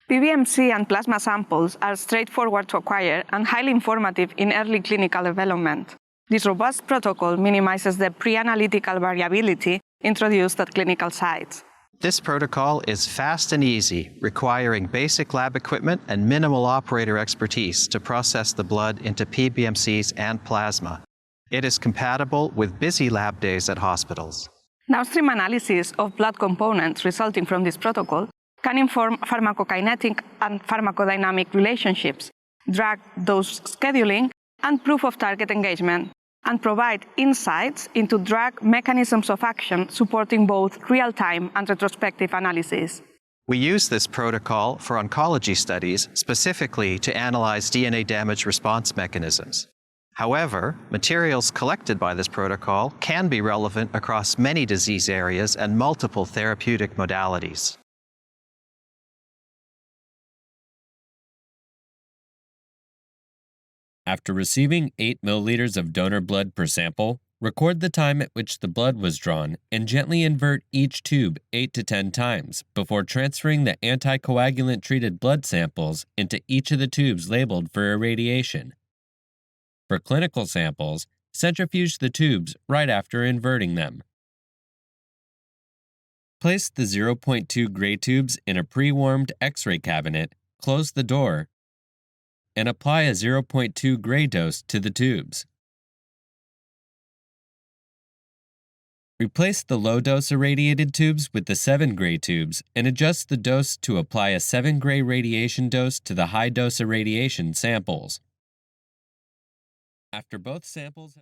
PBMC and plasma samples are straightforward to acquire and highly informative in early clinical development. This robust protocol minimizes the pre-analytical variability introduced at clinical sites. This protocol is fast and easy, requiring basic lab equipment and minimal operator expertise to process the blood into PBMCs and plasma. It is compatible with busy lab days at hospitals. Downstream analysis of blood components resulting from this protocol can inform pharmacokinetic and pharmacodynamic relationships, drug dose scheduling, and proof of target engagement, and provide insights into drug mechanisms of action supporting both real-time and retrospective analysis. We use this protocol for oncology studies specifically to analyze DNA damage response mechanisms. However, materials collected by this protocol can be relevant across many disease areas and multiple therapeutic modalities. After receiving 8 milliliters of donor blood per sample, record the time at which the blood was drawn and gently invert each tube 8 to 10 times before transferring the anticoagulant-treated blood samples into each of the tubes labeled for irradiation. For clinical samples, centrifuge the tubes right after inverting them. Place the 0.2 gray tubes in a pre-warmed X-ray cabinet, close the door, and apply a 0.2 gray dose to the tubes. Replace the low-dose irradiated tubes with the 7 gray tubes and adjust the dose to apply a 7 gray radiation dose to the high-dose irradiation samples. After both samples have